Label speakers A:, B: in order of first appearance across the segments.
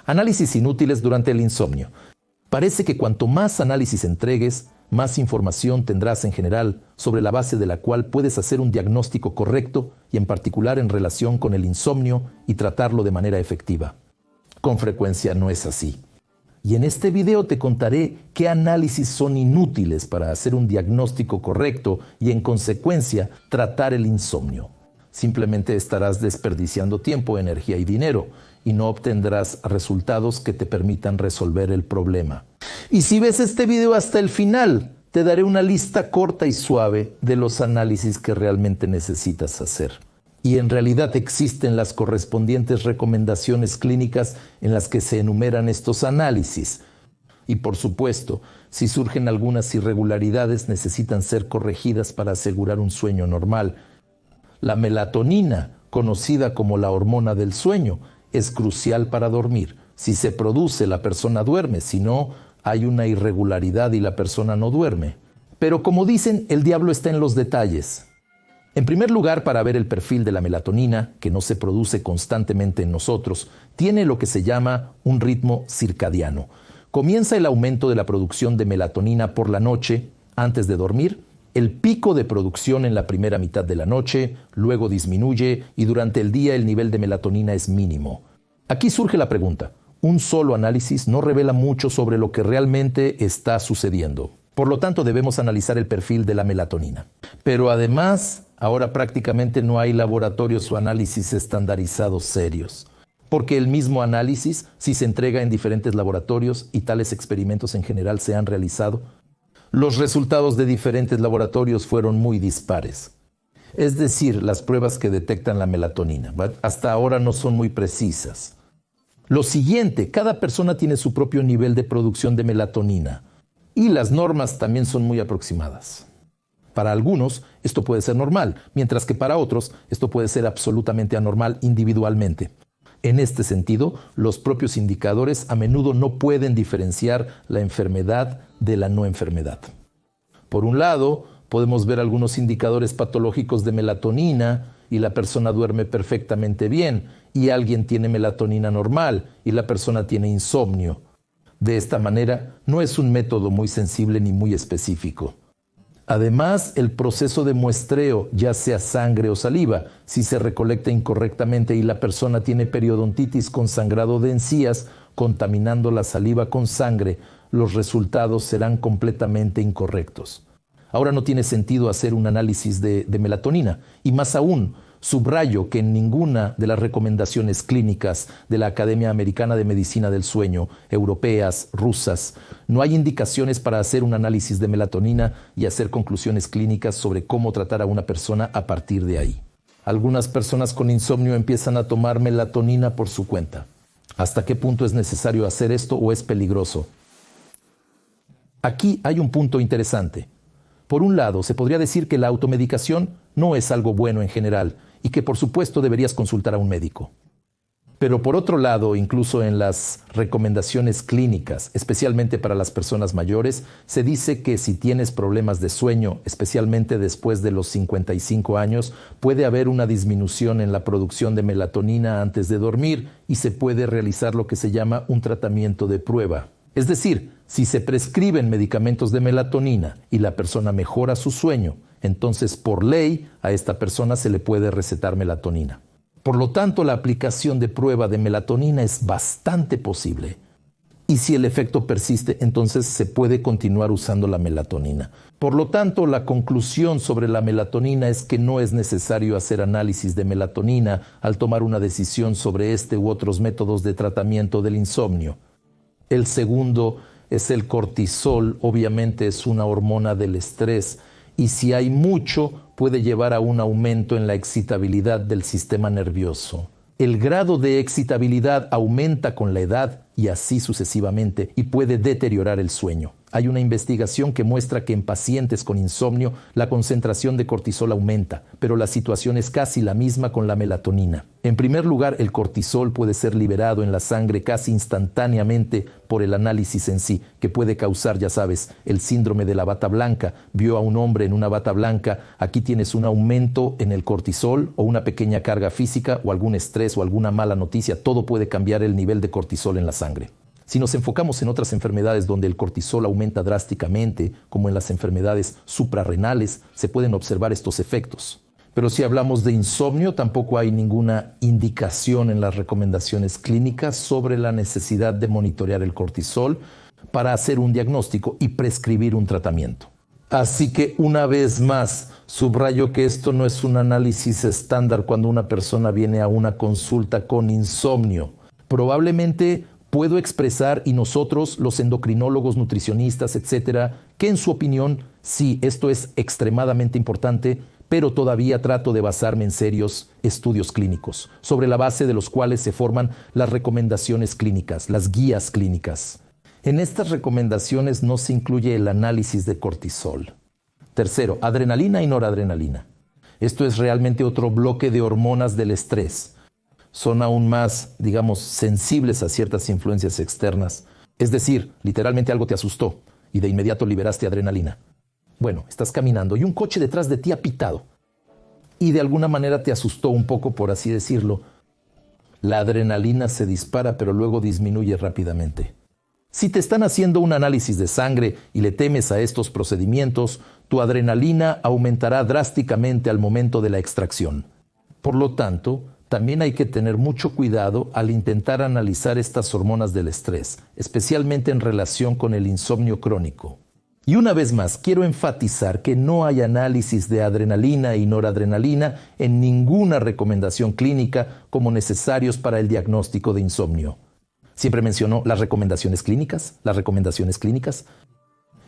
A: Análisis inútiles durante el insomnio. Parece que cuanto más análisis entregues, más información tendrás en general, sobre la base de la cual puedes hacer un diagnóstico correcto y en particular en relación con el insomnio y tratarlo de manera efectiva. Con frecuencia no es así. Y en este video te contaré qué análisis son inútiles para hacer un diagnóstico correcto y en consecuencia tratar el insomnio. Simplemente estarás desperdiciando tiempo, energía y dinero y no obtendrás resultados que te permitan resolver el problema. Y si ves este video hasta el final, te daré una lista corta y suave de los análisis que realmente necesitas hacer. Y en realidad existen las correspondientes recomendaciones clínicas en las que se enumeran estos análisis. Y por supuesto, si surgen algunas irregularidades, necesitan ser corregidas para asegurar un sueño normal. La melatonina, conocida como la hormona del sueño, es crucial para dormir. Si se produce, la persona duerme, si no, hay una irregularidad y la persona no duerme. Pero como dicen, el diablo está en los detalles. En primer lugar, para ver el perfil de la melatonina, que no se produce constantemente en nosotros, tiene lo que se llama un ritmo circadiano. Comienza el aumento de la producción de melatonina por la noche, antes de dormir, el pico de producción en la primera mitad de la noche, luego disminuye y durante el día el nivel de melatonina es mínimo. Aquí surge la pregunta: un solo análisis no revela mucho sobre lo que realmente está sucediendo. Por lo tanto, debemos analizar el perfil de la melatonina. Pero además, ahora prácticamente no hay laboratorios o análisis estandarizados serios. Porque el mismo análisis, si se entrega en diferentes laboratorios y tales experimentos en general se han realizado, los resultados de diferentes laboratorios fueron muy dispares. Es decir, las pruebas que detectan la melatonina, hasta ahora no son muy precisas. Lo siguiente, cada persona tiene su propio nivel de producción de melatonina y las normas también son muy aproximadas. Para algunos esto puede ser normal, mientras que para otros esto puede ser absolutamente anormal individualmente. En este sentido, los propios indicadores a menudo no pueden diferenciar la enfermedad de la no enfermedad. Por un lado, podemos ver algunos indicadores patológicos de melatonina y la persona duerme perfectamente bien, y alguien tiene melatonina normal y la persona tiene insomnio. De esta manera, no es un método muy sensible ni muy específico. Además, el proceso de muestreo, ya sea sangre o saliva, si se recolecta incorrectamente y la persona tiene periodontitis con sangrado de encías, contaminando la saliva con sangre, los resultados serán completamente incorrectos. Ahora no tiene sentido hacer un análisis de melatonina, y más aún, subrayo que en ninguna de las recomendaciones clínicas de la Academia Americana de Medicina del Sueño, europeas, rusas, no hay indicaciones para hacer un análisis de melatonina y hacer conclusiones clínicas sobre cómo tratar a una persona a partir de ahí. Algunas personas con insomnio empiezan a tomar melatonina por su cuenta. ¿Hasta qué punto es necesario hacer esto o es peligroso? Aquí hay un punto interesante. Por un lado, se podría decir que la automedicación no es algo bueno en general y que por supuesto deberías consultar a un médico. Pero por otro lado, incluso en las recomendaciones clínicas, especialmente para las personas mayores, se dice que si tienes problemas de sueño, especialmente después de los 55 años, puede haber una disminución en la producción de melatonina antes de dormir y se puede realizar lo que se llama un tratamiento de prueba. Es decir, si se prescriben medicamentos de melatonina y la persona mejora su sueño, entonces por ley a esta persona se le puede recetar melatonina. Por lo tanto, la aplicación de prueba de melatonina es bastante posible. Y si el efecto persiste, entonces se puede continuar usando la melatonina. Por lo tanto, la conclusión sobre la melatonina es que no es necesario hacer análisis de melatonina al tomar una decisión sobre este u otros métodos de tratamiento del insomnio. El segundo es el cortisol, obviamente es una hormona del estrés, y si hay mucho puede llevar a un aumento en la excitabilidad del sistema nervioso. El grado de excitabilidad aumenta con la edad y así sucesivamente y puede deteriorar el sueño. Hay una investigación que muestra que en pacientes con insomnio la concentración de cortisol aumenta, pero la situación es casi la misma con la melatonina. En primer lugar, el cortisol puede ser liberado en la sangre casi instantáneamente por el análisis en sí, que puede causar, ya sabes, el síndrome de la bata blanca. Vio a un hombre en una bata blanca, aquí tienes un aumento en el cortisol o una pequeña carga física o algún estrés o alguna mala noticia, todo puede cambiar el nivel de cortisol en la sangre. Si nos enfocamos en otras enfermedades donde el cortisol aumenta drásticamente, como en las enfermedades suprarrenales, se pueden observar estos efectos. Pero si hablamos de insomnio, tampoco hay ninguna indicación en las recomendaciones clínicas sobre la necesidad de monitorear el cortisol para hacer un diagnóstico y prescribir un tratamiento. Así que una vez más, subrayo que esto no es un análisis estándar cuando una persona viene a una consulta con insomnio. Probablemente puedo expresar, y nosotros, los endocrinólogos, nutricionistas, etcétera, que en su opinión, sí, esto es extremadamente importante, pero todavía trato de basarme en serios estudios clínicos, sobre la base de los cuales se forman las recomendaciones clínicas, las guías clínicas. En estas recomendaciones no se incluye el análisis de cortisol. Tercero, adrenalina y noradrenalina. Esto es realmente otro bloque de hormonas del estrés. Son aún más, digamos, sensibles a ciertas influencias externas. Es decir, literalmente algo te asustó y de inmediato liberaste adrenalina. Bueno, estás caminando y un coche detrás de ti ha pitado y de alguna manera te asustó un poco, por así decirlo. La adrenalina se dispara, pero luego disminuye rápidamente. Si te están haciendo un análisis de sangre y le temes a estos procedimientos, tu adrenalina aumentará drásticamente al momento de la extracción. Por lo tanto, también hay que tener mucho cuidado al intentar analizar estas hormonas del estrés, especialmente en relación con el insomnio crónico. Y una vez más, quiero enfatizar que no hay análisis de adrenalina y noradrenalina en ninguna recomendación clínica como necesarios para el diagnóstico de insomnio. Siempre menciono las recomendaciones clínicas.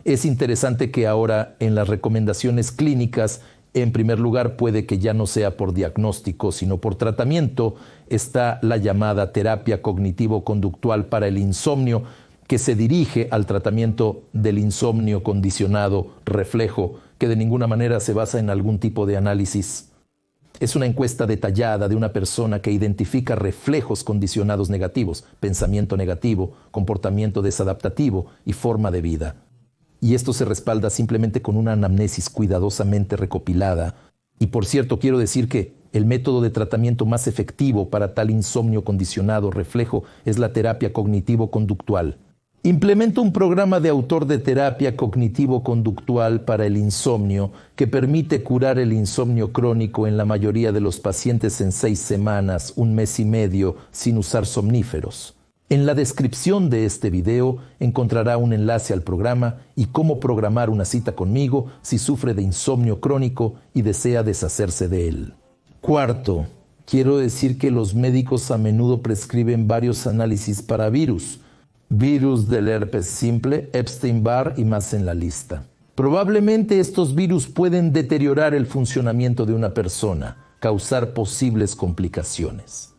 A: Es interesante que ahora en las recomendaciones clínicas, en primer lugar, puede que ya no sea por diagnóstico, sino por tratamiento, está la llamada terapia cognitivo-conductual para el insomnio, que se dirige al tratamiento del insomnio condicionado reflejo, que de ninguna manera se basa en algún tipo de análisis. Es una encuesta detallada de una persona que identifica reflejos condicionados negativos, pensamiento negativo, comportamiento desadaptativo y forma de vida. Y esto se respalda simplemente con una anamnesis cuidadosamente recopilada. Y por cierto, quiero decir que el método de tratamiento más efectivo para tal insomnio condicionado reflejo es la terapia cognitivo-conductual. Implemento un programa de autor de terapia cognitivo-conductual para el insomnio que permite curar el insomnio crónico en la mayoría de los pacientes en 6 semanas, 1 mes y medio, sin usar somníferos. En la descripción de este video encontrará un enlace al programa y cómo programar una cita conmigo si sufre de insomnio crónico y desea deshacerse de él. Cuarto, quiero decir que los médicos a menudo prescriben varios análisis para virus del herpes simple, Epstein-Barr y más en la lista. Probablemente estos virus pueden deteriorar el funcionamiento de una persona, causar posibles complicaciones.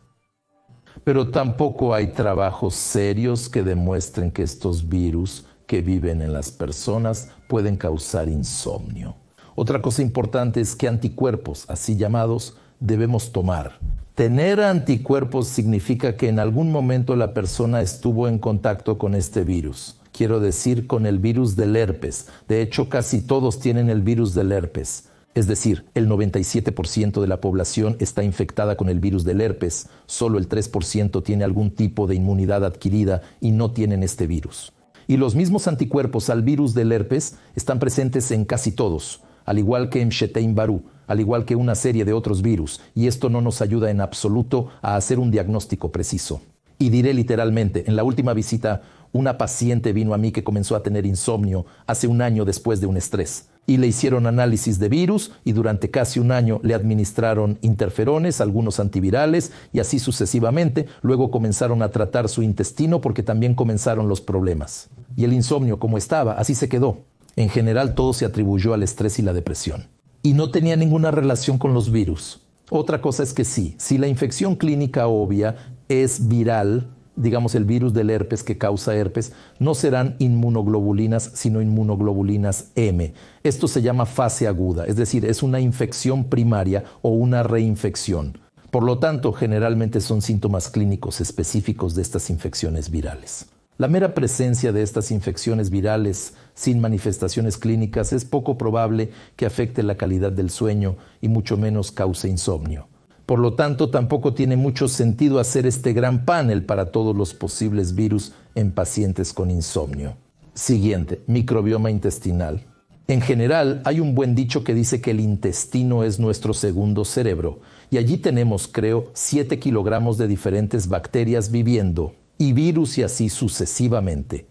A: Pero tampoco hay trabajos serios que demuestren que estos virus que viven en las personas pueden causar insomnio. Otra cosa importante es que anticuerpos, así llamados, debemos tomar. Tener anticuerpos significa que en algún momento la persona estuvo en contacto con este virus. Quiero decir, con el virus del herpes. De hecho, casi todos tienen el virus del herpes. Es decir, el 97% de la población está infectada con el virus del herpes. Solo el 3% tiene algún tipo de inmunidad adquirida y no tienen este virus. Y los mismos anticuerpos al virus del herpes están presentes en casi todos, al igual que en Epstein-Barr, al igual que una serie de otros virus, y esto no nos ayuda en absoluto a hacer un diagnóstico preciso. Y diré literalmente, en la última visita, una paciente vino a mí que comenzó a tener insomnio hace 1 año después de un estrés. Y le hicieron análisis de virus y durante casi 1 año le administraron interferones, algunos antivirales y así sucesivamente. Luego comenzaron a tratar su intestino porque también comenzaron los problemas. Y el insomnio, como estaba, así se quedó. En general todo se atribuyó al estrés y la depresión. Y no tenía ninguna relación con los virus. Otra cosa es que sí, si la infección clínica obvia es viral, digamos el virus del herpes que causa herpes, no serán inmunoglobulinas, sino inmunoglobulinas M. Esto se llama fase aguda, es decir, es una infección primaria o una reinfección. Por lo tanto, generalmente son síntomas clínicos específicos de estas infecciones virales. La mera presencia de estas infecciones virales sin manifestaciones clínicas es poco probable que afecte la calidad del sueño y mucho menos cause insomnio. Por lo tanto, tampoco tiene mucho sentido hacer este gran panel para todos los posibles virus en pacientes con insomnio. Siguiente, microbioma intestinal. En general, hay un buen dicho que dice que el intestino es nuestro segundo cerebro, y allí tenemos, creo, 7 kilogramos de diferentes bacterias viviendo, y virus y así sucesivamente,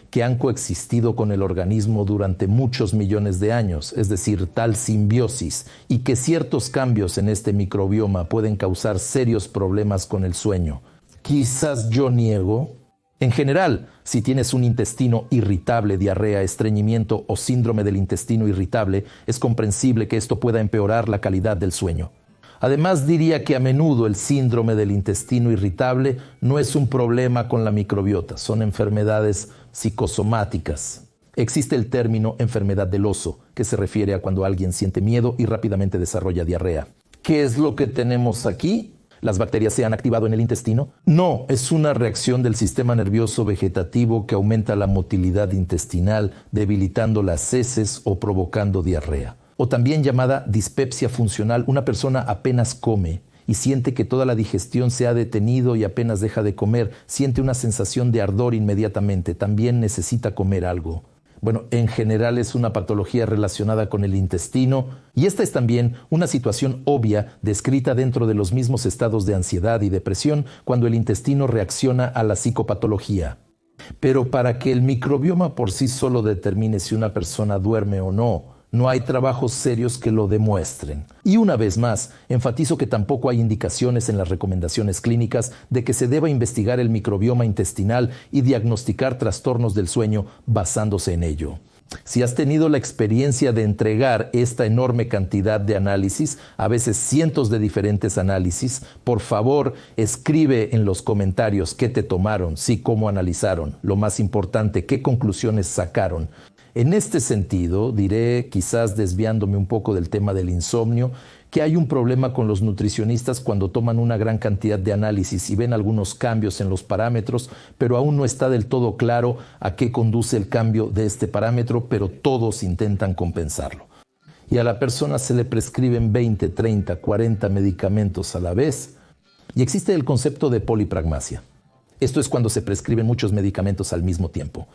A: que han coexistido con el organismo durante muchos millones de años, es decir, tal simbiosis, y que ciertos cambios en este microbioma pueden causar serios problemas con el sueño. Quizás yo niego. En general, si tienes un intestino irritable, diarrea, estreñimiento o síndrome del intestino irritable, es comprensible que esto pueda empeorar la calidad del sueño. Además, diría que a menudo el síndrome del intestino irritable no es un problema con la microbiota, son enfermedades psicosomáticas. Existe el término enfermedad del oso, que se refiere a cuando alguien siente miedo y rápidamente desarrolla diarrea. ¿Qué es lo que tenemos aquí? ¿Las bacterias se han activado en el intestino? No, es una reacción del sistema nervioso vegetativo que aumenta la motilidad intestinal, debilitando las heces o provocando diarrea. O también llamada dispepsia funcional. Una persona apenas come y siente que toda la digestión se ha detenido y apenas deja de comer. Siente una sensación de ardor inmediatamente. También necesita comer algo. Bueno, en general es una patología relacionada con el intestino y esta es también una situación obvia descrita dentro de los mismos estados de ansiedad y depresión cuando el intestino reacciona a la psicopatología. Pero para que el microbioma por sí solo determine si una persona duerme o no, no hay trabajos serios que lo demuestren. Y una vez más, enfatizo que tampoco hay indicaciones en las recomendaciones clínicas de que se deba investigar el microbioma intestinal y diagnosticar trastornos del sueño basándose en ello. Si has tenido la experiencia de entregar esta enorme cantidad de análisis, a veces cientos de diferentes análisis, por favor, escribe en los comentarios qué te tomaron, cómo analizaron, lo más importante, qué conclusiones sacaron. En este sentido, diré, quizás desviándome un poco del tema del insomnio, que hay un problema con los nutricionistas cuando toman una gran cantidad de análisis y ven algunos cambios en los parámetros, pero aún no está del todo claro a qué conduce el cambio de este parámetro, pero todos intentan compensarlo. Y a la persona se le prescriben 20, 30, 40 medicamentos a la vez. Y existe el concepto de polipragmasia. Esto es cuando se prescriben muchos medicamentos al mismo tiempo.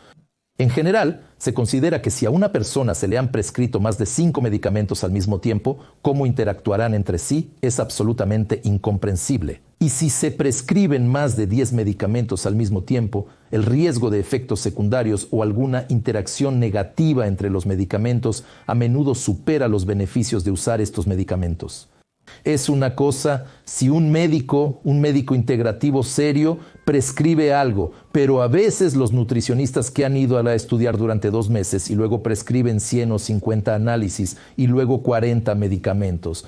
A: En general, se considera que si a una persona se le han prescrito más de 5 medicamentos al mismo tiempo, cómo interactuarán entre sí es absolutamente incomprensible. Y si se prescriben más de 10 medicamentos al mismo tiempo, el riesgo de efectos secundarios o alguna interacción negativa entre los medicamentos a menudo supera los beneficios de usar estos medicamentos. Es una cosa si un médico integrativo serio prescribe algo, pero a veces los nutricionistas que han ido a estudiar durante 2 meses y luego prescriben 100 o 50 análisis y luego 40 medicamentos.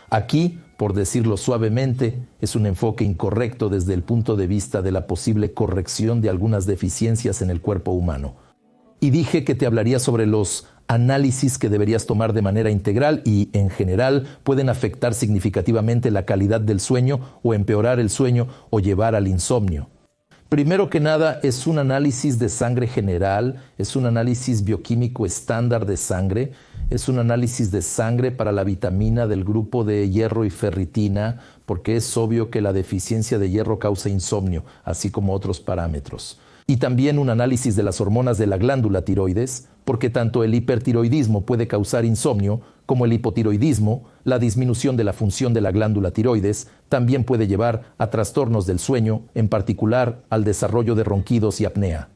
A: Aquí, por decirlo suavemente, es un enfoque incorrecto desde el punto de vista de la posible corrección de algunas deficiencias en el cuerpo humano. Y dije que te hablaría sobre los análisis que deberías tomar de manera integral y, en general, pueden afectar significativamente la calidad del sueño o empeorar el sueño o llevar al insomnio. Primero que nada, es un análisis de sangre general, es un análisis bioquímico estándar de sangre, es un análisis de sangre para la vitamina del grupo de hierro y ferritina, porque es obvio que la deficiencia de hierro causa insomnio, así como otros parámetros. Y también un análisis de las hormonas de la glándula tiroides, porque tanto el hipertiroidismo puede causar insomnio como el hipotiroidismo, la disminución de la función de la glándula tiroides, también puede llevar a trastornos del sueño, en particular al desarrollo de ronquidos y apnea.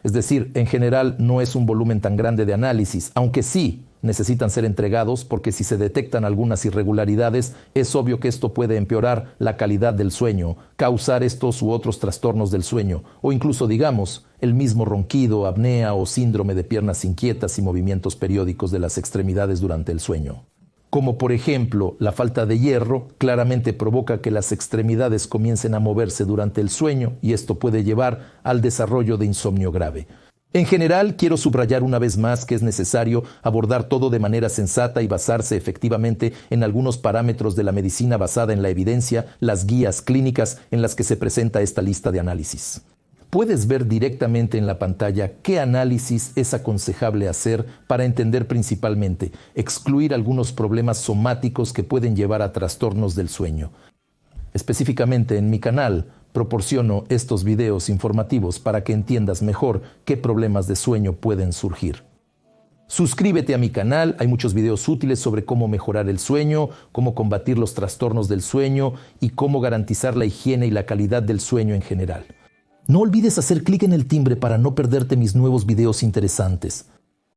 A: Es decir, en general no es un volumen tan grande de análisis, aunque sí necesitan ser entregados porque si se detectan algunas irregularidades, es obvio que esto puede empeorar la calidad del sueño, causar estos u otros trastornos del sueño, o incluso, digamos, el mismo ronquido, apnea o síndrome de piernas inquietas y movimientos periódicos de las extremidades durante el sueño. como por ejemplo la falta de hierro, claramente provoca que las extremidades comiencen a moverse durante el sueño y esto puede llevar al desarrollo de insomnio grave. En general, quiero subrayar una vez más que es necesario abordar todo de manera sensata y basarse efectivamente en algunos parámetros de la medicina basada en la evidencia, las guías clínicas en las que se presenta esta lista de análisis. Puedes ver directamente en la pantalla qué análisis es aconsejable hacer para entender principalmente, excluir algunos problemas somáticos que pueden llevar a trastornos del sueño. Específicamente en mi canal, proporciono estos videos informativos para que entiendas mejor qué problemas de sueño pueden surgir. Suscríbete a mi canal, hay muchos videos útiles sobre cómo mejorar el sueño, cómo combatir los trastornos del sueño y cómo garantizar la higiene y la calidad del sueño en general. No olvides hacer clic en el timbre para no perderte mis nuevos videos interesantes.